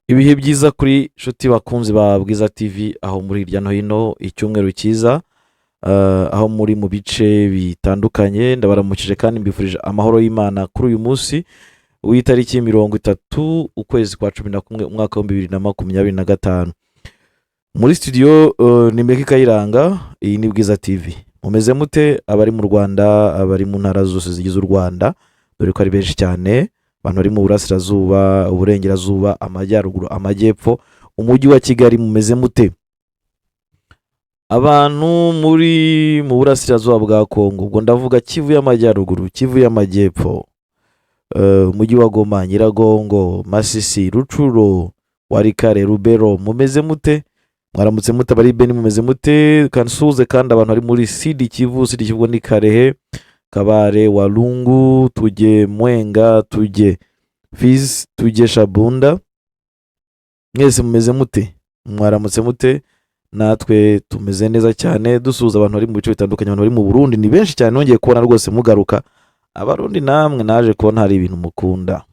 Ibihe byiza kuri nshuti bakunzi ba Bwiza TV aho muri hirya no hino, icyumweru cyiza, aho muri mu bice bitandukanye, ndabaramukije kandi mbifurije amahoro y'Imana kuri uyu munsi w'itariki 30 ukwezi kwa 11 umwaka wa 2025. Muri studio ni Meki Kayiranga, iyi ni Bwiza TV. Mumeze mute abari mu Rwanda, abari mu ntara zose zigize u Rwanda, dore ko ari benshi cyane, abantu bari mu burasirazuba, uburengerazuba, amajyaruguru, amajyepfo, umujyi wa Kigali mumeze mute? Abantu muri mu burasirazuba bwa Kongo, ubwo ndavuga Kivu y'amajyaruguru, Kivu y'amajyepfo, umujyi wa Goma, Nyiragongo, Masisi, Rucuro, Warikare, Rubero, mumeze mute? Mwaramutse mute bari Beni, mumeze mute? Kansuze kandi abantu bari muri Sidi Kivu ni Karehe, Kabare, Walungu, tujye Mwenga, tujye Fizi, tujye Shabunda, mwese mumeze mute? Mwaramutse mute? Natwe tumeze neza cyane, dusuhuza abantu bari mu bice bitandukanye. Abantu bari mu Burundi ni benshi cyane, nongeye kubona rwose mugaruka. Abarundi namwe naje kubona hari ibintu mukunda.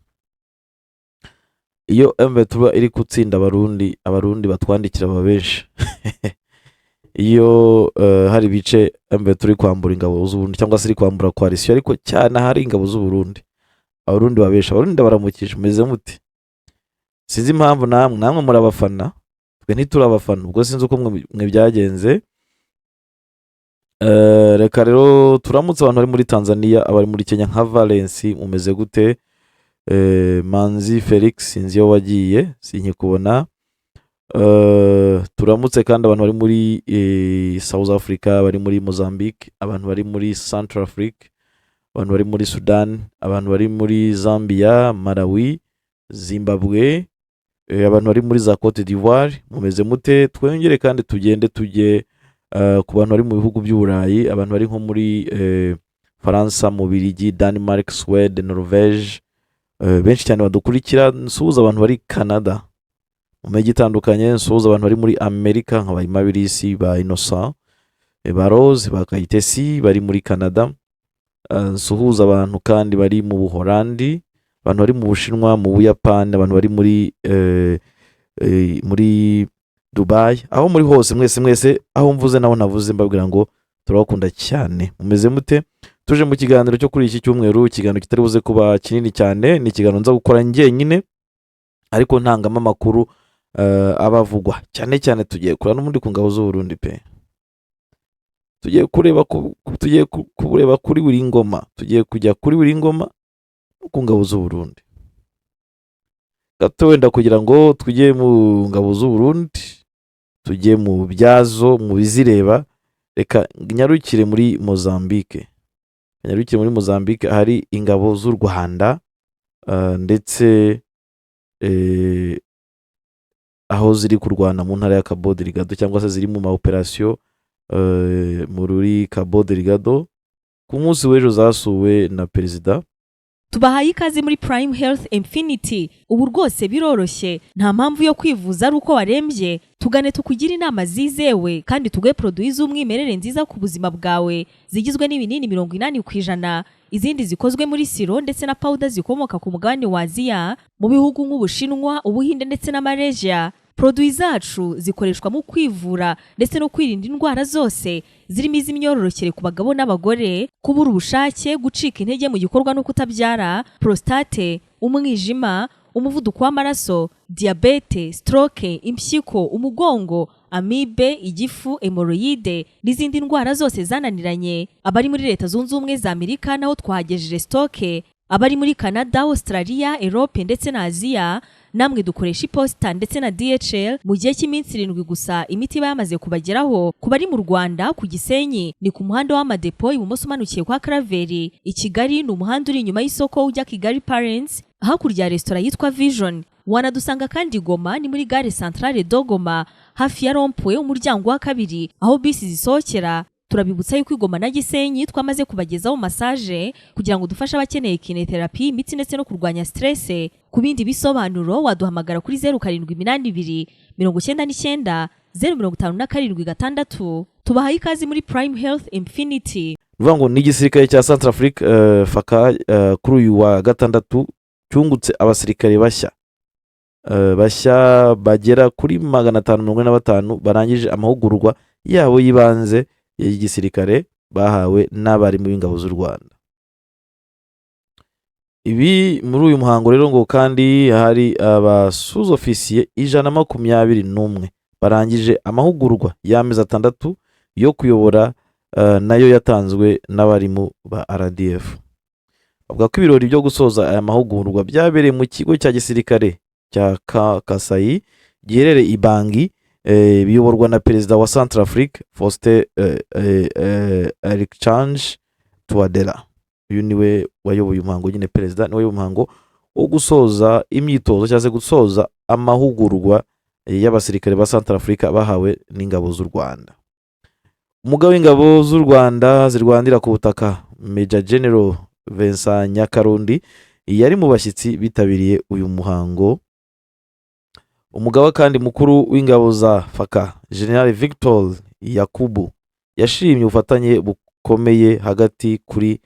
Iyo tuba iri gutsinda abarundi batwandikira aba benshi. Iyo hari bice turi kwambura ingabo z'Uburundi cyangwa se iri kwambura coalition, ariko cyane hari ingabo z'Uburundi, abarundi babesha. Abarundi baramukije, meze mute? Sinzi impamvu namwe murabafana, twe ntiturabafana, ubwo sinzi uko mwe byagenze. Reka rero turamutse abantu bari muri Tanzania, abari muri Kenya nka Valence, mumeze gute? Manzi Felix sinzi yo wagiye, sinkikubona. Turamutse kandi abantu bari muri South Africa, bari muri Mozambique, abantu bari muri Central Africa, abantu bari muri Sudan, abantu bari muri Zambia, Malawi, Zimbabwe, abantu bari muri za Cote d'Ivoire, mumeze mute? Twongere kandi tugende tujye ku bantu bari mu bihugu by'Uburayi, abantu bari nko muri Faransa, mu Bubiligi, Denmark, Sweden, Norvège, benshi cyane badukurikira. Nsuhuza abantu bari Canada mu mijyi itandukanye, nsuhuza abantu bari muri Amerika nka Bayimabirisi, ba Innocent, ba Rose, ba Kayitesi bari muri Canada. Nsuhuza abantu kandi bari mu Buholandi, abantu bari mu Bushinwa, mu Buyapani, abantu bari muri Dubai, aho muri hose mwese aho mvuze naho navuze, mbabwira ngo turabakunda cyane. Mumeze mute? Tuje mu kiganiro cyo kuri iki cyumweru, ikiganiro kitari buze kuba kinini cyane, ni ikiganiro nza gukora njyenyine, ariko ntangamo amakuru abavugwa cyane cyane. Tugiye kurana n'umundi ku ngabo z'Uburundi pe, tugiye kureba kuri buri ngoma, tugiye kujya kuri buri ngoma ku ngabo z'Uburundi gato, wenda kugira ngo tujye mu ngabo z'Uburundi, tujye mu byazo, mu bizireba. Reka nyarukire muri Mozambique. Muri Mozambique hari ingabo z'u Rwanda, ndetse aho ziri kurwana mu ntara ya Cabo Delgado, cyangwa se ziri mu ma operation muri Cabo Delgado. Ku munsi w'ejo zasuwe na perezida. Tubahaye ikaze muri Prime Health Infinity. Ubu rwose biroroshye, nta mpamvu yo kwivuza ari uko warembye. Tugane tukugira inama zizewe kandi tuguhe produit z'umwimerere nziza ku buzima bwawe, zigizwe n'ibinini 80%, izindi zikozwe muri siro ndetse na powder zikomoka ku mugabane wa Aziya, mu bihugu nk'Ubushinwa, Ubuhinde ndetse na Malaysia. Produit zacu zikoreshwa mu kwivura ndetse no kwirinda indwara zose, zirimo iz'imyororokere ku bagabo n'abagore, kubura ubushake, gucika intege mu gikorwa no kutabyara, prostate, umwijima, umuvuduko w'amaraso, diabete, stroke, impyiko, umugongo, amibe, igifu, hemorrhoide n'izindi ndwara zose zananiranye. Abari muri Leta Zunze Ubumwe za Amerika naho twagejeje stoke, abari muri Canada, Australia, Europe ndetse na Aziya namwe dukoresha iposita ndetse na DHL mu gihe cy'iminsi 7 gusa imiti yamaze kubageraho. Ku bari mu Rwanda, ku Gisenyi ni ku muhanda w'Amadepo ibumoso umanukiye kwa Kraveri. I Kigali ni umuhanda uri inyuma y'isoko ujya Kigali Parents, hakurya ya restaurant yitwa Vision. Wanadusanga kandi Goma ni muri gare centrale Dogoma, hafi ya Rompwe umuryango wa kabiri aho bisi zisohokera. Turabibutsa yuko Goma na Gisenyi twamaze kubagezaho massage kugira ngo dufashe abakeneye kinetherapy, imitsi ndetse no kurwanya stress. Ku bindi bisobanuro waduhamagara kuri 0782 99 057 Tubahaye ikaze muri Prime Health Infinity. Uvuga ngo ni igisirikare cya Central Africa faka kuri uyu wa gatandatu cyungutse abasirikare bashya. bashya bagera kuri 545 barangije amahugurwa yabo y'ibanze y'igisirikare bahawe n'abarimu b'ingabo z'u Rwanda. Ibi muri uyu muhango rero ngo kandi hari abasuzofisiye 121 barangije amahugurwa y'amezi 6 yo kuyobora nayo yatanzwe n'abarimu ba RDF. Avuga ko ibirori byo gusoza aya mahugurwa byabereye mu kigo cya gisirikare cya Kasayi giherereye i Bangui, biyoborwa na perezida wa Centrafrique Faustin Archange Touadera. Uyu niwe wayoboye umuhango, nyine perezida niwe umuhango wo gusoza imyitozo cyangwa se gusoza amahugurwa y'abasirikare ba Centrafrique bahawe n'ingabo z'u Rwanda. Umugaba w'ingabo z'u Rwanda zirwanira ku butaka Major General Vincent Nyakarundi yari mu bashyitsi bitabiriye uyu muhango. Umugaba kandi mukuru w'ingabo za FACA General Victor Yakubu yashimye ubufatanye bukomeye hagati kuri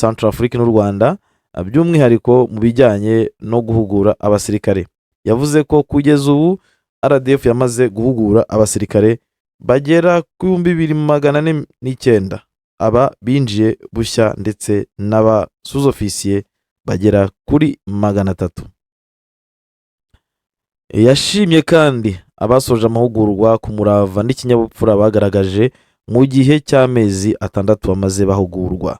Centrafrique n'u Rwanda, by'umwihariko mu bijyanye no guhugura abasirikare. Yavuze ko kugeza ubu RDF yamaze guhugura abasirikare bagera ku 2409, aba binjiye bushya ndetse n'abasuzofisiye bagera kuri 300. Yashimye kandi abasoje amahugurwa ku murava n'ikinyabupfura bagaragaje mu gihe cy'amezi 6 bamaze bahugurwa.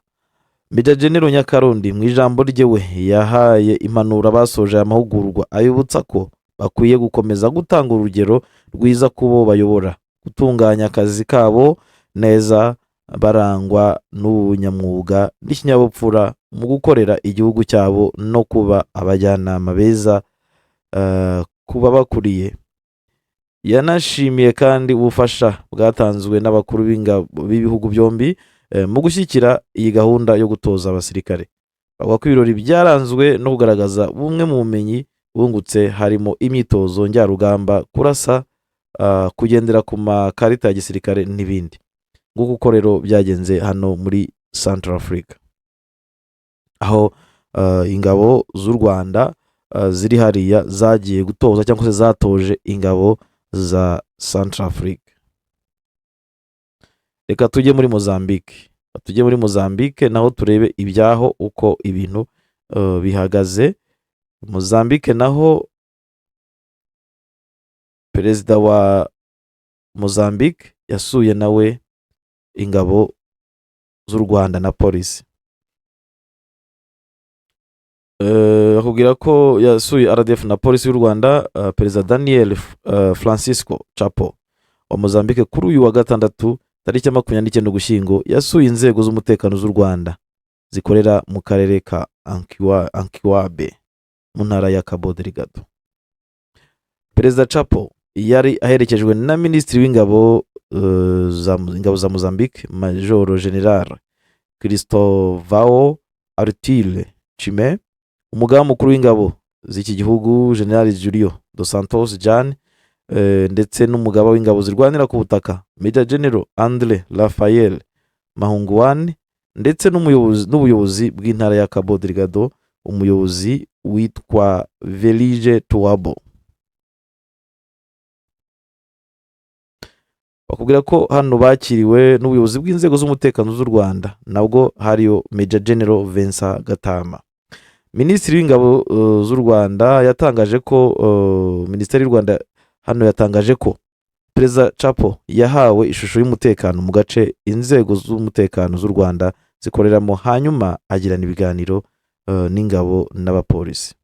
Major General Nyakarundi mu ijambo ryewe yahaye impanuro abasoje amahugurwa, ayibutsa ko bakwiye gukomeza gutanga urugero rwiza kubo bayobora, gutunganya akazi kabo neza, barangwa n'ubunyamwuga n'ikinyabupfura mu gukorera igihugu cyabo no kuba abajyanama beza kuba bakuriye. Yanashimiye kandi ubufasha bwatanzwe n'abakuru b'ibihugu byombi mu gushyigikira iyi gahunda yo gutoza abasirikare. Bavuga ko ibirori byaranzwe no kugaragaza bumwe mu bumenyi bungutse, harimo imyitozo njyarugamba, kurasa, kugendera ku makarita ya gisirikare n'ibindi. Nguko rero byagenze hano muri Centrafrique, aho ingabo z'u Rwanda ziri hariya zagiye gutoza cyangwa se zatoje ingabo za Centrafrique. Reka tujye muri Mozambique, naho turebe ibyaho uko ibintu bihagaze. Mozambique naho perezida wa Mozambique yasuye nawe ingabo z'u Rwanda na polisi. Akubwira ko yasuye RDF na polisi y'u Rwanda. Perezida Daniel Francisco Chapo wa Mozambique kuri uyu wa gatandatu tariki 29 Ugushyingo yasuye inzego z'umutekano z'u Rwanda zikorera mu karere ka Ankiwabe mu ntara ya Cabo Delgado. Perezida Chapo yari aherekejwe na minisitiri w'ingabo za Mozambique Major General Cristovao Artile Chime, umugaba mukuru w'ingabo z'iki gihugu General Julio dos Santos Jan, ndetse n'umugaba w'ingabo zirwanira ku butaka Major General Andre Rafael Mahunguane, ndetse n'ubuyobozi bw'intara ya Cabo Delgado, umuyobozi witwa Velige Tuabo. Bakubwira ko hano bakiriwe n'ubuyobozi bw'inzego z'umutekano z'u Rwanda, nabwo hariyo Major General Vincent Gatama. Minisitiri w'ingabo z'u Rwanda yatangaje ko Minisiteri y'u Rwanda hano yatangaje ko Perezida Chapo yahawe ishusho y'umutekano mu gace inzego z'umutekano z'u Rwanda zikoreramo, hanyuma agirana ibiganiro n'ingabo n'abapolisi.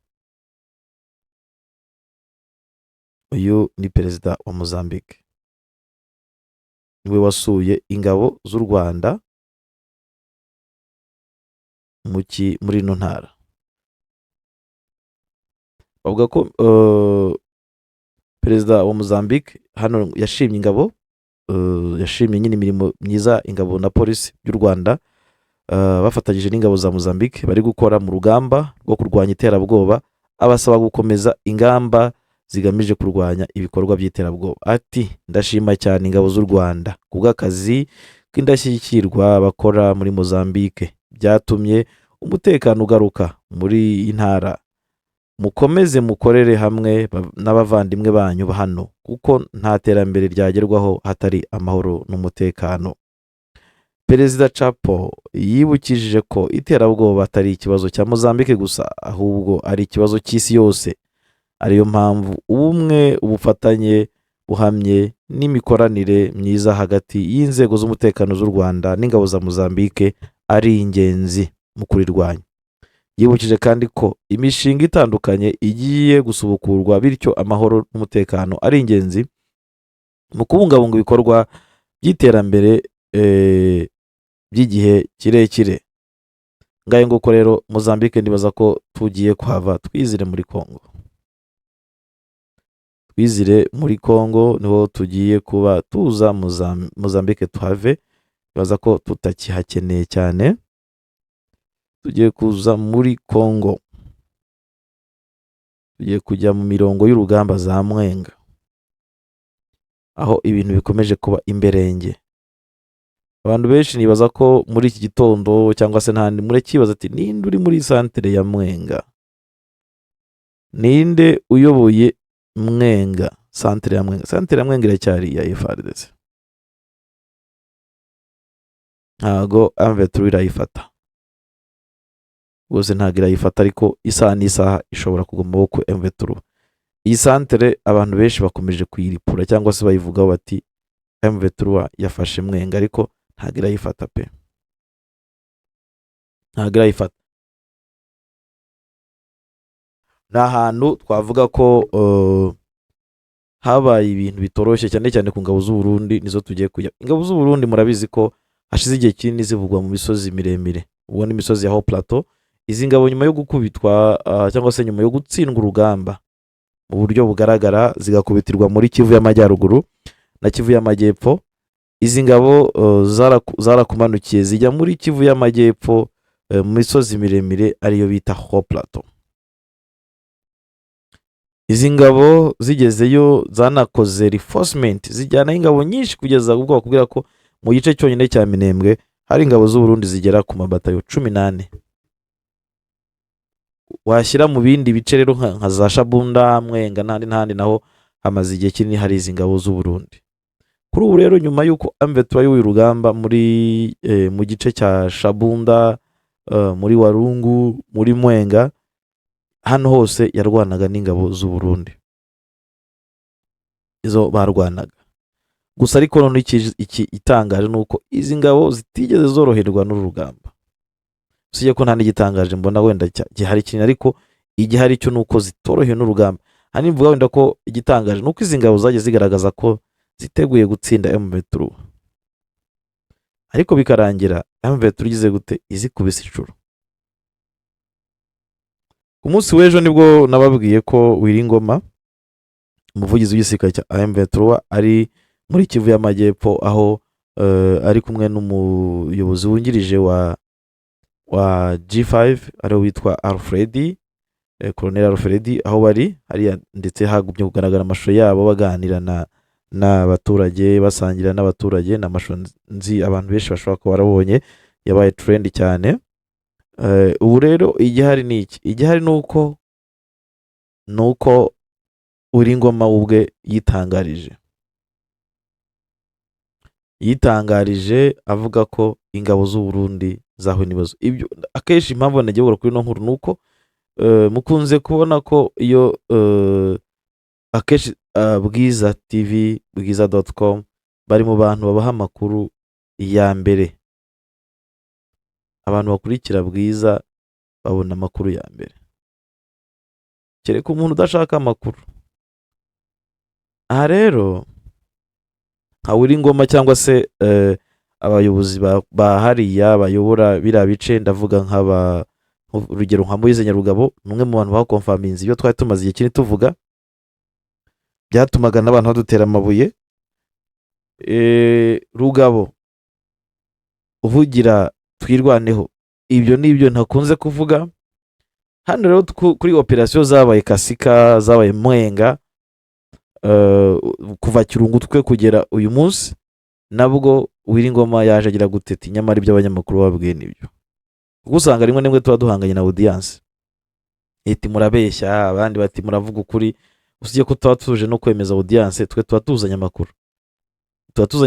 Uyu ni perezida wa Mozambique, niwe wasuye ingabo z'u Rwanda muri ino ntara. Bavuga ko perezida wa Mozambique hano yashimye ingabo, yashimye nyine imirimo myiza ingabo na polisi y'u Rwanda bafatanyije n'ingabo za Mozambique bari gukora mu rugamba rwo kurwanya iterabwoba, abasaba gukomeza ingamba zigamije kurwanya ibikorwa by'iterabwoba. Ati ndashima cyane ingabo z'u Rwanda kubw'akazi k'indashyikirwa bakora muri Mozambique, byatumye umutekano ugaruka muri intara mukomeze mukorere hamwe n'abavandimwe banyu hano, kuko nta terambere ryagerwaho hatari amahoro n'umutekano. Perezida Chapo yibukije ko iterabwoba atari ikibazo cya Mozambique gusa, ahubwo ari ikibazo cy'isi yose. Ariyo mpamvu ubumwe, ubufatanye buhamye n'imikoranire myiza hagati y'inzego z'umutekano z'u Rwanda n'ingabo za Mozambique ari ingenzi mu kurirwanya. Yibukije kandi ko imishinga itandukanye igiye gusubukurwa, bityo amahoro n'umutekano ari ingenzi mu kubungabunga ibikorwa by'iterambere by'igihe kirekire. Ngaye nguko rero Mozambique ndibaza ko tugiye kuhava twizire muri Kongo. Twizire muri Kongo niho tugiye kuba tuza Mozambique tuhave, ndibaza ko tutakihakeneye cyane. Tugiye kuza muri Kongo, tugiye kujya mu mirongo y'urugamba za Mwenga, aho ibintu bikomeje kuba imberenge. Abantu benshi nibaza ko muri iki gitondo cyangwa se ntandi murakibaza ati ninde uri muri santere ya Mwenga, ninde uyoboye Mwenga, santere ya Mwenga. Santere ya Mwenga iracyari ya FARDC, ntago M23 irayifata rwose, ntago irayifata, ariko isaha n'isaha ishobora kugwa mu maboko M23. Iyi santere abantu benshi bakomeje kuyiripura cyangwa se bayivugaho bati M23 yafashe Mwenga, ariko ntago irayifata pe, ntago irayifata. Ni ahantu twavuga ko habaye ibintu bitoroshye cyane cyane ku ngabo z'u Burundi, nizo tugiye kujya. Ingabo z'u Burundi murabizi ko hashize igihe kinini zivugwa mu misozi miremire, ubwo ni imisozi ya Haut Plateau. Izi ngabo nyuma yo gukubitwa cyangwa se nyuma yo gutsindwa urugamba mu buryo bugaragara, zigakubitirwa muri Kivu y'Amajyaruguru na Kivu y'Amajyepfo, izi ngabo zarakumanukiye zijya muri Kivu y'Amajyepfo mu misozi miremire ariyo bita Haut Plateau. Izi ngabo zigezeyo zanakoze reinforcement, zijyana ingabo nyinshi kugeza ubwo bakubwira ko mu gice cyonyine cya Minembwe hari ingabo z'u Burundi zigera ku mabatayo 18. Washyira mu bindi bice rero nka za Shabunda, Mwenga n'ahandi naho hamaze igihe kinini hari izi ngabo z'u Burundi. Kuri ubu rero nyuma y'uko M23 y'uyu rugamba muri mu gice cya Shabunda, muri Warungu, muri Mwenga, hano hose yarwanaga n'ingabo z'u Burundi, izo barwanaga gusa. Ariko none iki itangaje nuko izi ngabo zitigeze zoroherwa n'uru rugamba. Usibye ko nta n'igitangaje mbona wenda gihari kinini, ariko igihari cyo nuko zitorohewe n'urugamba. Hani mvuga wenda ko igitangaje nuko izi ngabo zagiye zigaragaza ko ziteguye gutsinda M23, ariko bikarangira M23 igize gute, izikubise icuru. Ku munsi w'ejo nibwo nababwiye ko Wiringoma, umuvugizi w'igisirikare cya M23, ari muri Kivu y'Amajyepfo, aho ari kumwe n'umuyobozi wungirije wa G5 ari witwa Alfredi, Colonel Alfredi, aho bari hariya, ndetse hagumye kugaragara amashusho yabo baganira n'abaturage, basangira n'abaturage, n'amashusho nzi abantu benshi bashobora kuba barabonye, yabaye trend cyane. Ubu rero igihari ni iki? Igihari nuko Wiringoma ubwe yitangarije avuga ko ingabo z'u Burundi zahuye n'ibibazo. Ibyo akenshi impamvu nagiye gukora kuri no nkuru nuko mukunze kubona ko iyo akenshi Bwiza TV, bwiza.com bari mu bantu babaha amakuru ya mbere. Abantu bakurikira Bwiza babona amakuru ya mbere, kereka umuntu udashaka amakuru. Aha rero nka Wiringoma cyangwa se abayobozi bahariya bayobora biriya bice, ndavuga urugero nka Moise Nyarugabo, numwe mu bantu bakonfaminze ibyo twari tumaze igihe kinini tuvuga, byatumaga n'abantu badutera amabuye. Rugabo uvugira twirwaneho, ibyo nibyo ntakunze kuvuga. Hano rero kuri operasiyo zabaye Kasika, zabaye Mwenga, kuva Kirungutwe kugera uyu munsi, nabwo Wiringoma yaje agira guteti, nyamara ibyo abanyamakuru babwiye nibyo. Kuko usanga rimwe n'imwe tuba duhanganye na audience. eti murabeshya, abandi bati muravuga ukuri. Usibye ko tuba tuje no kwemeza audience, twe tuba tuzanye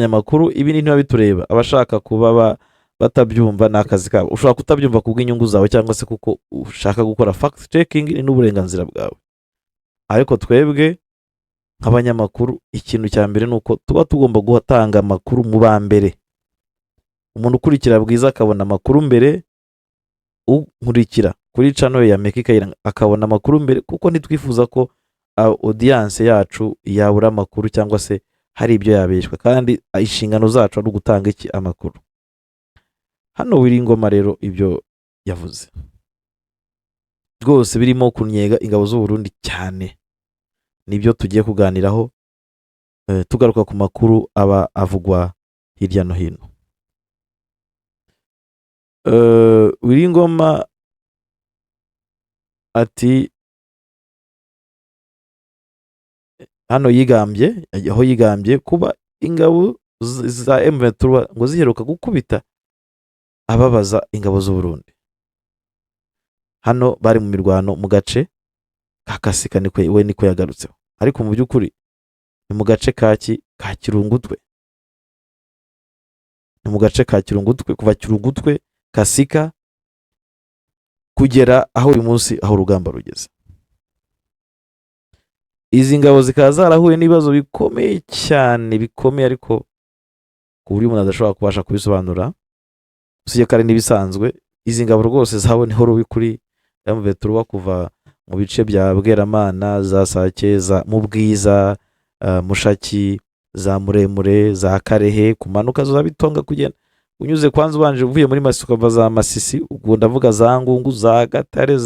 amakuru, ibi ntibiba bitureba. Abashaka kuba batabyumva ni akazi kabo. Ushobora kutabyumva kubw'inyungu zawe cyangwa se kuko ushaka gukora fact checking, ni n'uburenganzira bwawe. Ariko twebwe nk'abanyamakuru, ikintu cya mbere ni uko tuba tugomba gutanga amakuru mu ba mbere. Umuntu ukurikira Bwiza akabona amakuru mbere, unkurikira kuri channel ya Meki Kayiranga akabona amakuru mbere, kuko ntitwifuza ko audience yacu yabura amakuru cyangwa se hari ibyo yabeshwa, kandi inshingano zacu ari ugutanga amakuru. Hano Wiringoma rero ibyo yavuze rwose birimo kunyega ingabo z'u Burundi cyane, nibyo tugiye kuganiraho tugaruka ku makuru aba avugwa hirya no hino. Wiringoma ati hano yigambye kuba ingabo za M23 ngo ziheruka gukubita ababaza ingabo z'u Burundi. Hano bari mu mirwano mu gace ka Kasika, niko yagarutseho, ariko mu by'ukuri ni mu gace ka Kirungutwe. Ni mu gace ka Kirungutwe, kuva Kirungutwe, Kasika kugera aho uyu munsi aho urugamba rugeze. Izi ngabo zikaba zarahuye n'ibibazo bikomeye cyane, bikomeye, ariko ku buryo umuntu adashobora kubasha kubisobanura. Usibye kare n'ibisanzwe, izi ngabo rwose zaboneho rubi kuri M23 kuva mu bice bya Bweramana, za Sake, za Mubwiza, Mushaki, za Muremure, za Karehe, kumanuka za Bitonga, kugenda unyuze kwanza ubanje uvuye muri Masisi ukava za Masisi, ubwo ndavuga za Ngungu, za Gatare,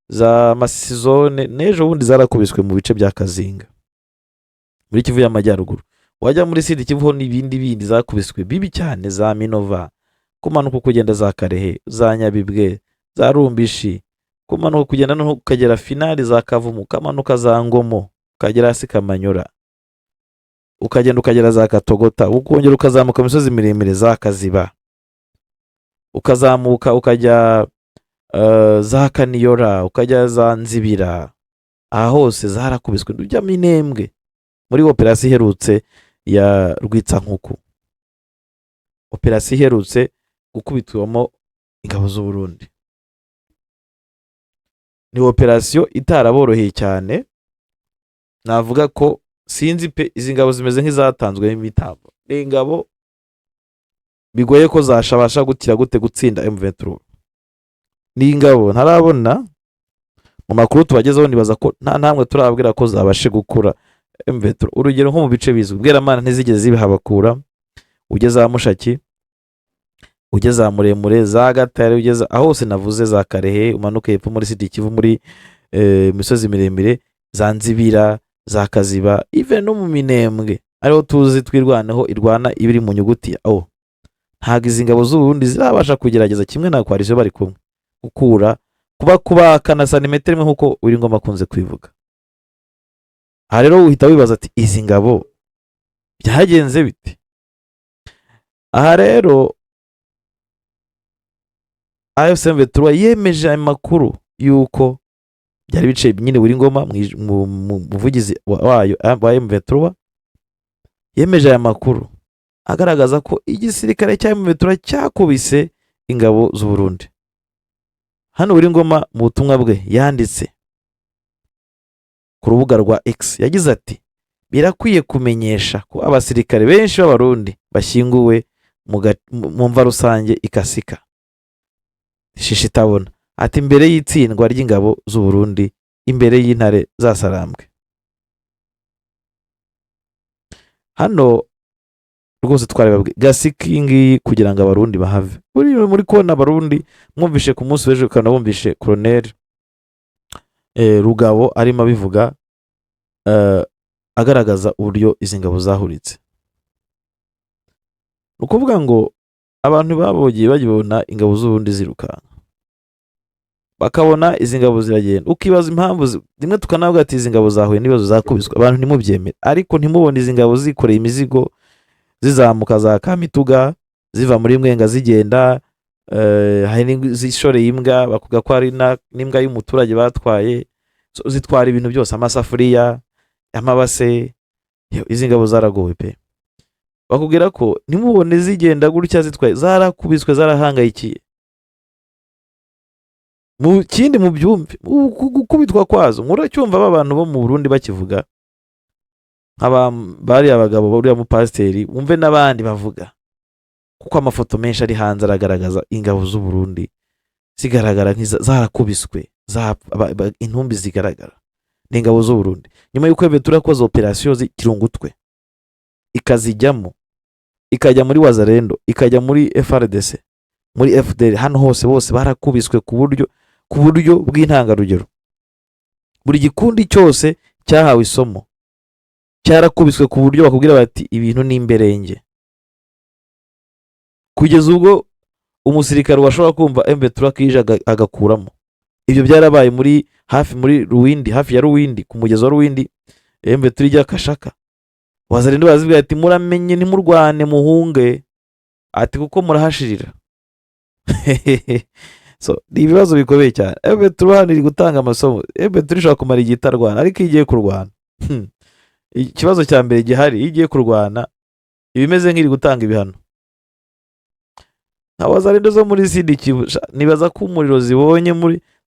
za Masisi zone, n'ejo bundi zarakubiswe mu bice bya Kazinga muri Kivu y'Amajyaruguru. Wajya muri Sidi Kivu n'ibindi zakubiswe bibi cyane, za Minova, kumanuka kugenda za Karehe, za Nyabibwe, za Rumbishi, kumanuka kugenda no kugera finali za Kavumu, kamanuka za Ngomo, ukagera hasi Kamanyura, ukagenda ukagera za Katogota, ukongera ukazamuka imisozi miremire za Kaziba, ukazamuka ukajya za Kaniyora, ukajya za Nzibira. Aha hose zarakubiswe n'ujya Minembwe muri operasiyo iherutse ya Rwitsankuku, operasiyo iherutse gukubitwamo ingabo z'u Burundi. Ni operasiyo itaraboroheye cyane, navuga ko sinzi pe, izi ngabo zimeze nk'izatanzweho imitambo. Ni ingabo bigoye ko zashabasha gute gutsinda M23. Ni ingabo ntarabona mu makuru tubagezeho, nibaza ko nta namwe turababwira ko zabashe gukura M23. Urugero nko mu bice bizwi, Bweramana ntizigeze zibihabakura, ugeze Mushaki, ugeze Muremure, za Gatare, ugeze aho hose navuze, za Karehe, umanuka hepfo muri Sidi Kivu muri misozi miremire, za Nzibira, za Kaziba, even no mu Minembwe ariho tuzi twirwanaho irwana ibiri mu nyuguti ya ntago izi ngabo z'u Burundi zirabasha kugerageza kimwe na coalition bari kumwe gukura kubakana santimetero imwe nkuko Wiringoma akunze kwivuga. Aha rero uhita wibaza ati izi ngabo byagenze bite? Aha rero AFC M23 yemeje amakuru yuko byari bice nyine Wiringoma mu muvugizi wayo wa M23 yemeje aya makuru agaragaza ko igisirikare cya M23 cyakubise ingabo z'u Burundi. Hano Wiringoma mu butumwa bwe yanditse ku rubuga rwa X yagize ati birakwiye kumenyesha ko abasirikare benshi b'Abarundi bashyinguwe mu mva rusange ikasika Shishitabona. Ati imbere y'itsindwa ry'ingabo z'u Burundi, imbere y'intare za Sarambwe. Hano rwose twarebabwe gasikingi kugira ngo Abarundi bahave. Muri kona Abarundi mwumvishe ku munsi w'ejo kana bumvishe Colonel Rugabo arimo abivuga agaragaza uburyo izi ngabo zahuritse. Ukuvuga ngo abantu babogiye bagibona ingabo z'u Burundi ziruka, bakabona izi ngabo ziragenda, ukibaza impamvu rimwe tukanavuga ati izi ngabo zahuye n'ibibazo zakubiswe, abantu ntimubyemere, ariko ntimubone izi ngabo zikoreye imizigo zizamuka za Kamituga ziva muri Mwenga zigenda hari n'izishoreye imbwa bakuga ko hari n'imbwa y'umuturage batwaye. Zitwara ibintu byose, amasafuriya, amabase. Izi ngabo zaragowe pe, bakubwira ko nimubone zigenda gutya zitwaye, zarakubiswe, zarahangayikiye. Mu kindi mu byumve gukubitwa kwazo, muracyumva abantu bo mu Burundi bakivuga bari abagabo buriya mu pasiteri, wumve n'abandi bavuga, kuko amafoto menshi ari hanze aragaragaza ingabo z'u Burundi zigaragara zarakubiswe, intumbi zigaragara n'ingabo z'u Burundi. Nyuma y'uko turakoze operasiyo z'ikirungutwe, ikazijyamo, ikajya muri Wazalendo, ikajya muri FRDC, muri FDL, hano hose bose barakubiswe ku buryo bw'intangarugero. Buri gikundi cyose cyahawe isomo, cyarakubiswe ku buryo bakubwira bati ibintu ni imberenge, kugeza ubwo umusirikare washobora kumva M23 kije agakuramo. Ibyo byarabaye muri Ruwindi, hafi ya Ruwindi, ku mugezi wa Ruwindi. M23 ijya Kashaka, Wazalendo bazibwira ati muramenye ntimurwane muhunge, ati kuko murahashirira. Ni ibibazo bikomeye cyane. M23 iri gutanga amasomo. M23 ishobora kumara igihe itarwana, ariko igiye kurwana ikibazo cya mbere gihari, igiye kurwana ibimeze nk'iri gutanga ibihano. nka Wazalendo zo muri Sud Kivu, nibaza ko umuriro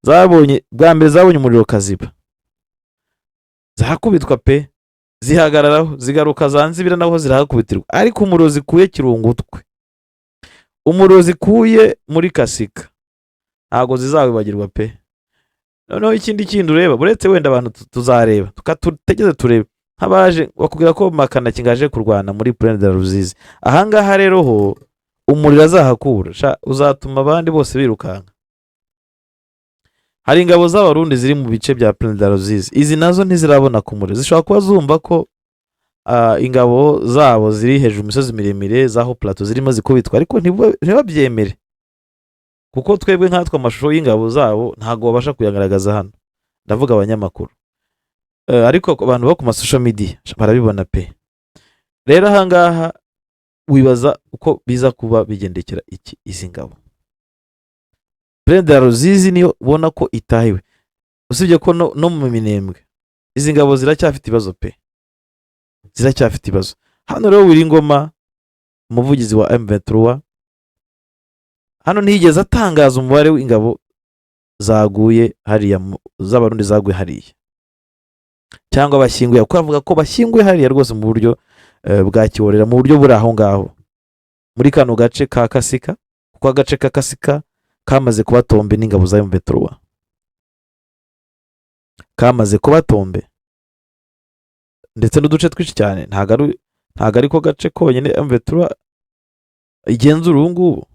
zabonye bwa mbere, zabonye umuriro kaziba, zahakubitwa pe, zihagararaho, zigaruka Zanzibira naho zirahakubitirwa. Ariko umuriro zikuye Kirungutwe, umuriro zikuye muri Kasika, ntago zizawibagirwa pe. Noneho ikindi ureba, buretse wenda abantu tuzareba tukategeze turebe nk'abaje bakubwira ko Makana kingaje kurwana muri Plaine de la Ruzizi. Ahangaha rero ho umuriro azahakura, uzatuma abandi bose birukanka. Hari ingabo z'Abarundi ziri mu bice bya Plaine de la Ruzizi, izi nazo ntizirabona ku muriro. Zishobora kuba zumva ko ingabo zabo ziri hejuru imisozi miremire zaho plateau zirimo zikubitwa, ariko ntibabyemere, kuko twebwe nkatwe amashusho y'ingabo zabo ntago babasha kuyagaragaza hano, ndavuga abanyamakuru. Ariko abantu bo ku social media barabibona pe. Rero ahangaha wibaza uko biza kuba bigendekera izi ngabo. Plaine de la Ruzizi niyo ubona ko itahiwe, usibye ko no mu Minembwe izi ngabo ziracyafite ibibazo pe, ziracyafite ibibazo. Hano rero Wiringoma, umuvugizi wa M23, hano ntiyigeze atangaza umubare w'ingabo zaguye hariya, z'Abarundi zaguye hariya, cyangwa bashyinguye, kuko avuga ko bashyinguye hariya rwose mu buryo bwa kiborera, mu buryo buri aho ngaho muri kano gace ka Kasika, kuko agace ka Kasika kamaze kuba tombe n'ingabo za M23, kamaze kuba tombe, ndetse n'uduce twinshi cyane. Ntago ariko gace konyine M23 igenzura ubu ngubu,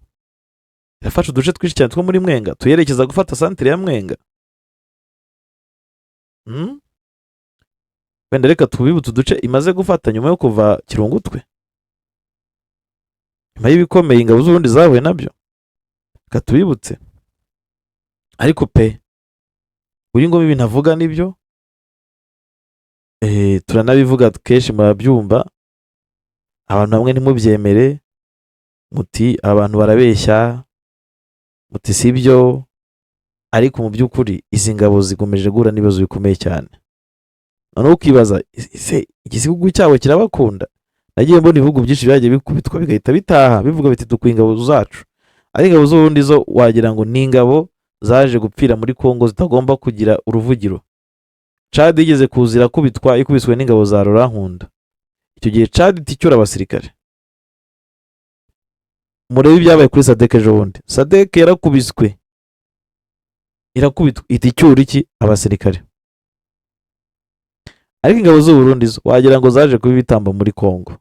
yafashe uduce twinshi cyane two muri Mwenga, tuyerekeza gufata santere ya Mwenga. Wenda reka tubibutse uduce imaze gufata nyuma yo kuva Kirungutwe, nyuma y'ibikomeye ingabo z'Uburundi zahuye nabyo, reka tubibutse. Ariko pe, Wiringoma ibintu avuga nibyo, turanabivuga kenshi, murabyumva. Abantu bamwe ntimubyemere, muti abantu barabeshya, muti sibyo, ariko mu by'ukuri izi ngabo zigomeje guhura n'ibibazo bikomeye cyane. Noneho ukibaza, igihugu cyabo kirabakunda? Nagiye mbona ibihugu byinshi byagiye bikubitwa bigahita bitaha bivuga biti dukwiye ingabo zacu, ari ingabo z'Uburundi zo wagira ngo ni ingabo zaje gupfira muri Kongo zitagomba kugira uruvugiro. Chad igeze kuzira kubitwa, ikubiswe n'ingabo za Laurent Nkunda. Icyo gihe Chad iticyura abasirikare. Murebe ibyabaye kuri Sadek ejo bundi, Sadek yarakubiswe, irakubitwa, iticyura iki? Abasirikare. Ariko ingabo z'Uburundi zo wagira ngo zaje kuba ibitambo muri Kongo.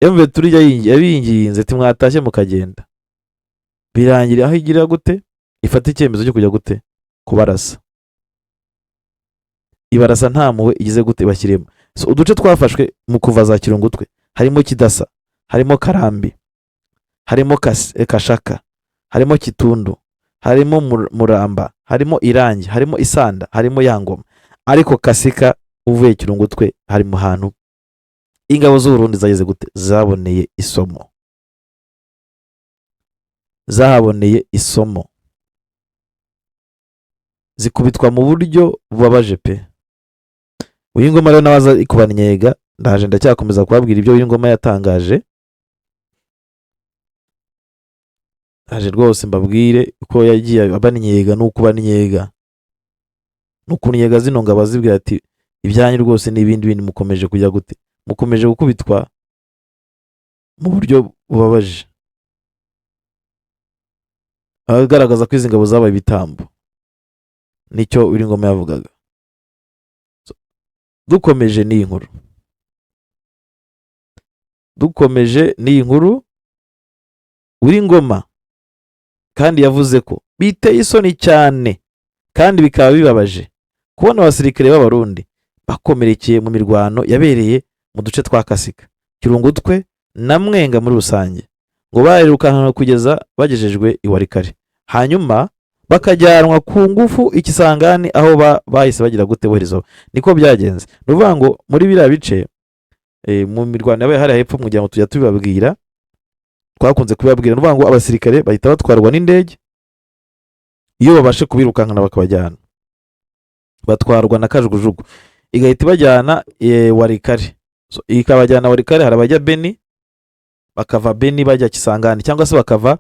M23 yabinginze ati mwatashye mukagenda, birangira aho igira gute, ifata icyemezo cyo kujya gute, kubarasa. Ibarasa nta muwe igize gute bashyiremo. Uduce twafashwe mu kuva za Kirungutwe harimo Kidasa, harimo Karambi, harimo Kashaka, harimo Kitundu, harimo Muramba, harimo Irangi, harimo Isanda, harimo Yangoma. Ariko Kasika uvuye Kirungutwe hari mu hantu ingabo z'Uburundi zageze gute, zaboneye isomo. zahaboneye isomo, zikubitwa mu buryo bubabaje pe. Uwingoma rero nabaza ikubanyega, ndaje ndacyakomeza kubabwira ibyo Uwingoma yatangaje. Aje rwose mbabwire uko yagiye abanyega nuko banyega. Nukunyega zino ngabo azibwira ati ibyanyu rwose n'ibindi bindi mukomeje kujya gute, mukomeje gukubitwa mu buryo bubabaje. Agaragaza ko izi ngabo zabaye ibitambo, nicyo Uwingoma yavugaga. Dukomeje n'iyi nkuru, Uwingoma kandi yavuze ko biteye isoni cyane kandi bikaba bibabaje kubona abasirikare b'Abarundi bakomerekeye mu mirwano yabereye mu duce twa Kasika, Kirungutwe na Mwenga muri rusange, ngo barirukanwe kugeza bagejejwe i Walikale, hanyuma bakajyanwa ku ngufu Ikisangani aho bahise bagira gute boherezo. Niko byagenze. Nuvuga ngo muri biriya bice mu mirwano yabaye hariya hepfo, kugira ngo tujya tubibabwira, twakunze kubibabwira. Nuvuga ngo abasirikare bahita batwarwa n'indege, iyo babashe kubirukankana bakabajyana, batwarwa na kajugujugu igahita ibajyana Walikale. Ikabajyana Walikale, hari abajya Beni, bakava Beni bajya Kisangani, cyangwa se bakava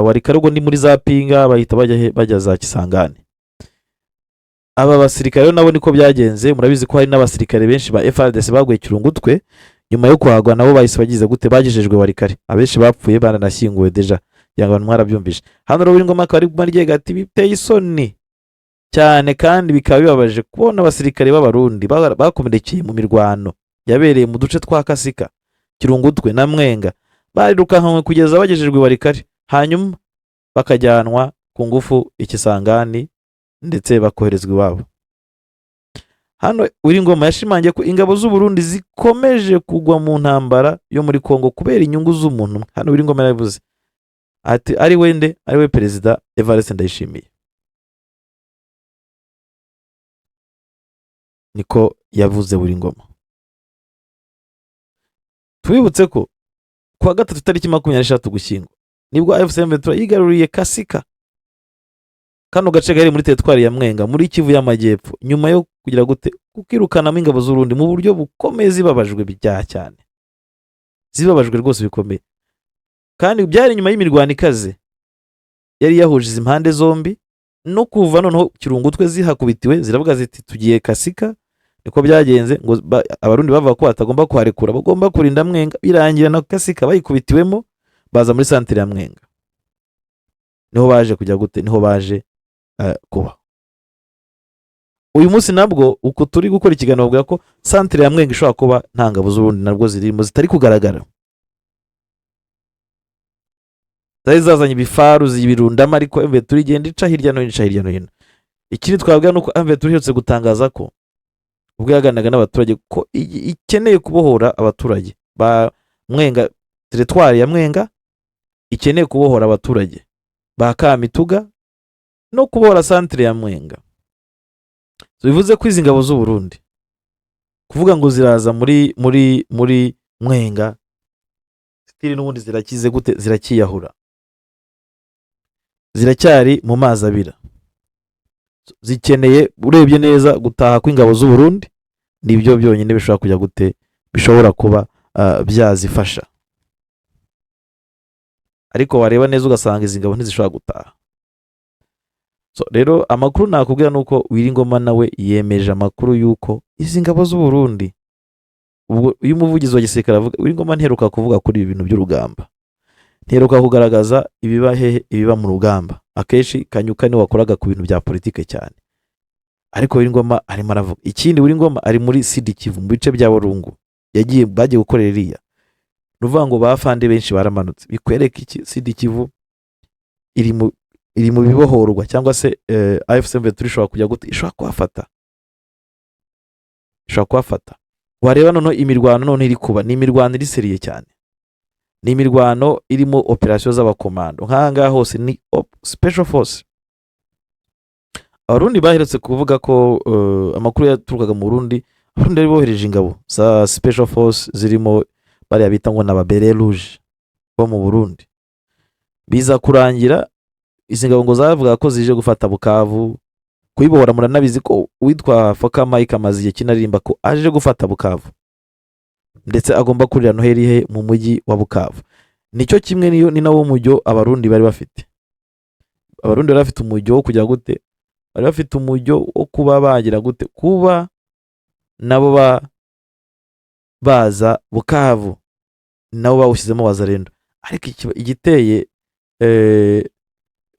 Walikale ubwo ni muri za Pinga bahita bajya za Kisangani. Aba basirikare nabo niko byagenze. Murabizi ko hari n'abasirikare benshi ba FARDC baguye Kirungutwe, nyuma yo kuhagwa nabo bahise bagize gute bagejejwe Walikale, abenshi bapfuye baranashyinguwe deja, yanga mwarabyumvise. Hano rero Uwingoma akaba ari kumara gati biteye isoni cyane kandi bikaba bibabaje kubona abasirikare b'Abarundi bakomerekeye mu mirwano yabereye mu duce twa Kasika, Kirungutwe na Mwenga, barirukanwe kugeza bagejejwe Walikale, hanyuma bakajyanwa ku ngufu Ikisangani ndetse bakoherezwa iwabo. Hano Uwingoma yashimangiye ko ingabo z'u Burundi zikomeje kugwa mu ntambara yo muri Kongo kubera inyungu z'umuntu. Hano Uwingoma yaravuze ati ari we Perezida Evariste Ndayishimiye. Niko yavuze Uwingoma. Twibutse ko kuwa gatatu tariki 23 Ugushyingo nibwo AFC M23 yigaruriye Kasika, kano gace gari muri teritwari ya Mwenga muri Kivu y'Amajyepfo, nyuma yo kugira gute kukirukanamo ingabo z'u Burundi mu buryo bukomeye, zibabajwe bijya cyane, zibabajwe rwose bikomeye. Kandi byari nyuma y'imirwano ikaze yari yahuje izi impande zombi, no kuva noneho Kirungutwe zihakubitiwe ziravuga ziti tugiye Kasika. Niko byagenze ngo Abarundi bavuga ko batagomba kuharekura, bagomba kurinda Mwenga, birangira na Kasika bayikubitiwemo, baza muri santere ya Mwenga, niho baje kujya gute, niho baje kuba. Uyu munsi nabwo uko turi gukora ikiganiro bavuga ko santere ya Mwenga ishobora kuba nta ngabo z'Uburundi nabwo zirimo, zitari kugaragara, zari zazanye ibifaru zibirundamo, ariko M23 igenda ica hirya no hino. Ikindi twabwira nuko M23 yose gutangaza ko ubwo yaganiraga n'abaturage ko ikeneye kubohora abaturage ba Mwenga, teritwari ya Mwenga ikeneye kubohora abaturage ba Kamituga no kubohora santere ya Mwenga. Bivuze ko izi ngabo z'u Burundi kuvuga ngo ziraza muri Mwenga stili n'ubundi zirakize gute, zirakiyahura, ziracyari mu mazi abira, zikeneye urebye neza gutaha kw'ingabo z'u Burundi, nibyo byonyine bishobora kujya gute, bishobora kuba byazifasha. Ariko wareba neza ugasanga izi ngabo ntizishobora gutaha. Rero amakuru nakubwira nuko Uwingoma nawe yemeje amakuru yuko izi ngabo z'u Burundi, ubwo uyu muvugizi wa gisirikare avuga, Uwingoma nteruka kuvuga kuri ibi bintu by'urugamba, nteruka kugaragaza ibiba mu rugamba. Akenshi Kanyuka ni wakoraga ku bintu bya politike cyane, ariko Uwingoma arimo aravuga ikindi. Uwingoma ari muri Sud Kivu mu bice bya Burungu, bagiye gukorera iriya, nuvuga ngo bafande benshi baramanutse. Bikwereka iki? Sud Kivu iri mu bibohorwa, cyangwa se AFC M23 ishobora kujya gute, ishobora kuhafata. Wareba noneho imirwano none iri kuba, ni imirwano iri seriye cyane, ni imirwano irimo operasiyo z'abakomando. Nk'ahangaha hose ni special force. Abarundi baheretse kuvuga ko amakuru yaturukaga mu Burundi, Abarundi bari bohereje ingabo za special force zirimo bariya bita ngo n'ababere rouge bo mu Burundi. biza kurangira izi ngabo ngo zavuga ko zije gufata Bukavu, kuyibohora muranabizi ko witwa Foka Mike amaze igihe kinaririmba ko aje gufata Bukavu ndetse agomba kurira Noheli he mu mujyi wa Bukavu. Nicyo kimwe ni nawo mujyo abarundi bari bafite. Abarundi bari bafite umujyo wo kujya gute, bari bafite umujyo wo kuba bagira gute, kuba nabo baza Bukavu, nabo bawushyizemo Wazalendo. Ariko igiteye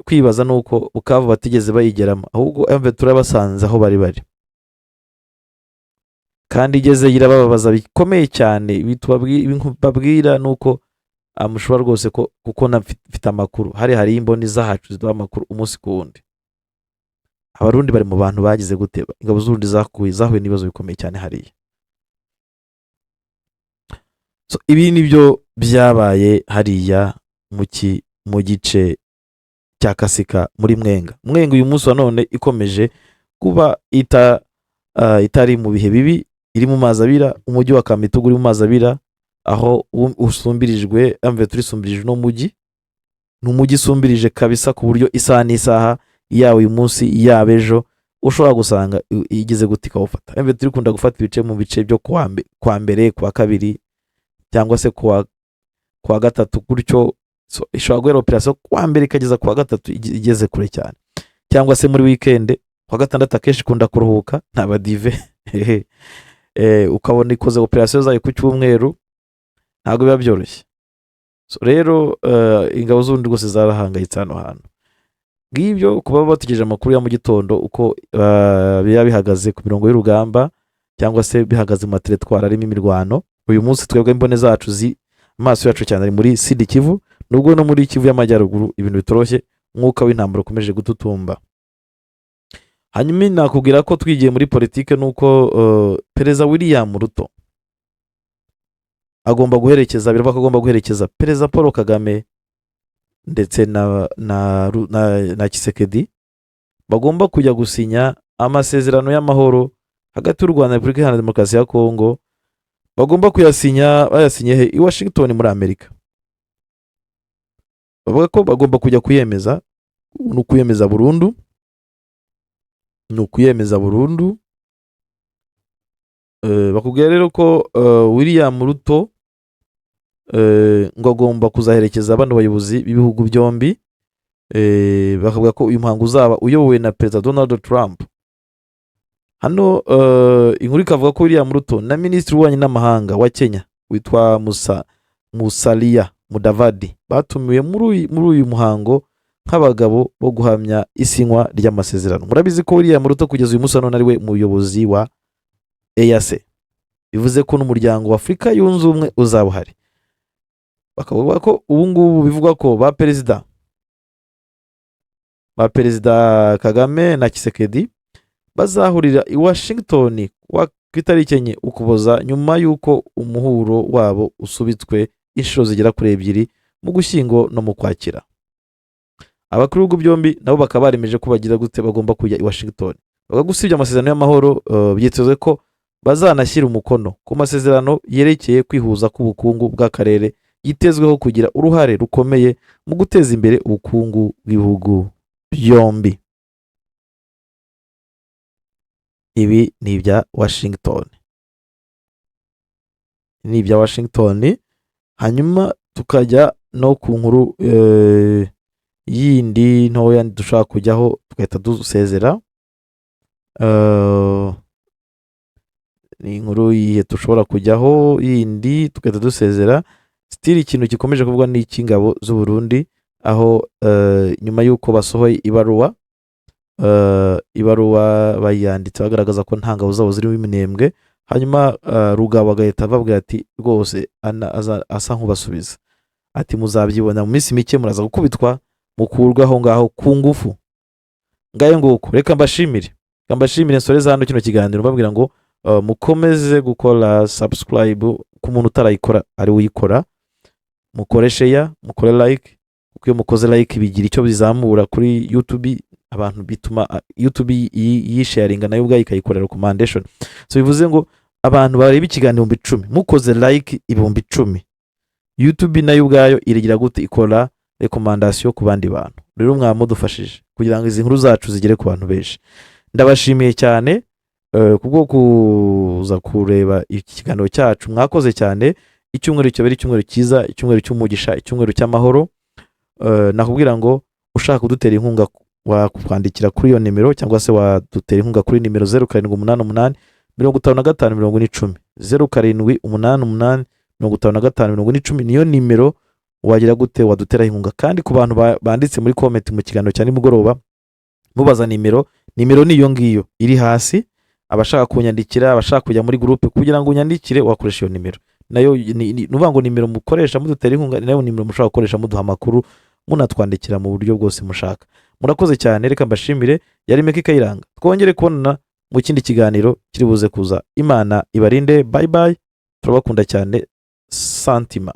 kwibaza nuko Bukavu batigeze bayigeramo, ahubwo M23 basanze aho bari kandi igeze yirababaza bikomeye cyane. Babwira nuko amushobora rwose ko kuko nafite amakuru, hari imboni zahacu ziduha amakuru umunsi ku wundi. Abarundi bari mu bantu bagize gute, ingabo z'urundi zahuye n'ibibazo bikomeye cyane hariya. So ibi nibyo byabaye hariya mu gice cya Kasika muri Mwenga. Mwenga uyu munsi wa none ikomeje kuba itari mu bihe bibi, iri mu mazi abira. Umujyi wa Kamitugu uri mu mazi abira, aho usumbirijwe M23 isumbirijwe no mujyi. Ni umujyi usumbirije kabisa ku buryo isaha n'isaha yawe uyu munsi yawe ejo ushobora gusanga igeze gutika ufata. M23 ikunda gufata ibice mu bice byo kwa mbere, kwa kabiri cyangwa se kwa gatatu gutyo. So ishobora guhera operation kwa mbere ikageza kwa gatatu igeze kure cyane, cyangwa se muri weekend kwa gatandatu akenshi ikunda kuruhuka ntabadive ukabona ikoze operation zayo ku cyumweru, ntabwo biba byoroshye. So rero ingabo z'undi rwose zarahangayitse hano hantu. Ngibyo kuba bategereje amakuru ya mu gitondo uko biba bihagaze ku mirongo y'urugamba cyangwa se bihagaze mu materitwari arimo imirwano. Uyu munsi twebwe imbone zacu amaso yacu cyane ari muri Sud Kivu, nubwo no muri Kivu y'Amajyaruguru ibintu bitoroshye, umwuka w'intambara ukomeje gututumba. Hanyuma nakubwira ko twigiye muri politike nuko Perezida William Ruto agomba guherekeza, biravuga ko agomba guherekeza Perezida Paul Kagame ndetse na Tshisekedi, bagomba kujya gusinya amasezerano y'amahoro hagati y'u Rwanda na Repubulika Iharanira Demokarasi ya Kongo. Bagomba bayasinye i Washington muri Amerika. Bavuga ko bagomba kujya kuyemeza, ni ukuyemeza burundu. Bakubwira rero ko William Ruto ngo agomba kuzaherekeza bano bayobozi b'ibihugu byombi. Bakavuga ko uyu muhango uzaba uyobowe na Perezida Donald Trump. Hano inkuru ikavuga ko William Ruto na Minisitiri w'Ububanyi n'Amahanga wa Kenya witwa Musalia Mudavadi batumiwe muri uyu muhango nk'abagabo bo guhamya isinywa ry'amasezerano. Murabizi ko William Ruto kugeza uyu munsi none ari we muyobozi wa EAC, bivuze ko n'umuryango wa Afurika yunze ubumwe uzaba uhari. Bakavuga ko ubu ngubu bivugwa ko ba Perezida Kagame na Tshisekedi bazahurira i Washington ku itariki 4 Ukuboza, nyuma y'uko umuhuro wabo usubitswe inshuro zigera kuri 2 mu Gushyingo no mu Kwakira. Abakuru b'ibihugu byombi nabo bakaba baremeje ko bagira gute bagomba kujya i Washington bagusibya amasezerano y'amahoro. Byitezwe ko bazanashyira umukono ku masezerano yerekeye kwihuza k'ubukungu bw'akarere, yitezweho kugira uruhare rukomeye mu guteza imbere ubukungu bw'ibihugu byombi. Ibi ni ibya Washington. Hanyuma tukajya no ku nkuru yindi ntoya dushaka kujyaho tugahita dusezera. Ni inkuru yihe dushobora kujyaho yindi tugahita dusezera. Still ikintu gikomeje kuvugwa n'ikingabo z'u Burundi, aho nyuma y'uko basohoye ibaruwa bayanditse bagaragaza ko nta ngabo zabo zirimo iminembwe. Hanyuma Rugabo agahita babwira ati rwose asa nk'ubasubiza ati muzabyibona mu minsi mike muraza gukubitwa mukurwaho ngaho ku ngufu. Ngayo nguko reka mbashimire nsoreza hano kino kiganiro mbabwira ngo mukomeze gukora subscribe ku muntu utarayikora ari uyikora, mukore share, mukore like, kuko iyo mukoze like bigira icyo bizamura kuri YouTube. Abantu bituma YouTube yisharinga nayo ubwayo ikayikorera recommendation. So bivuze ngo abantu bareba ikiganiro 10,000 mukoze like 10,000, YouTube nayo ubwayo irigira gute ikora recommandation ku bandi bantu. Rero mwamudufashije kugira ngo izi nkuru zacu zigere ku bantu benshi. Ndabashimiye cyane kubwo kuza kureba iki kiganiro cyacu. Mwakoze cyane. Icyumweru cyo bari icyumweru cyiza, icyumweru cy'umugisha, icyumweru cy'amahoro. Nakubwira ngo ushaka kudutera inkunga wakwandikira kuri iyo nimero cyangwa se wadutera inkunga kuri nimero 0788 55 10 0788 niyo nimero wagira gute wadutera inkunga. Kandi ku bantu banditse muri comment mu kiganiro cyane mugoroba mubaza nimero niyo ngiyo iri hasi. Abashaka kunyandikira, abashaka kujya muri groupe kugira ngo unyandikire wakoresha iyo nimero. Nayo nuvuga ngo nimero mukoresha mudutera inkunga, nayo nimero mushaka gukoresha muduha amakuru, munatwandikira mu buryo bwose mushaka. Murakoze cyane, reka mbashimire. Yari Meki Kayiranga. Twongere kubonana mu kindi kiganiro kiri buze kuza. Imana ibarinde. Bye bye. Turabakunda cyane. Santima.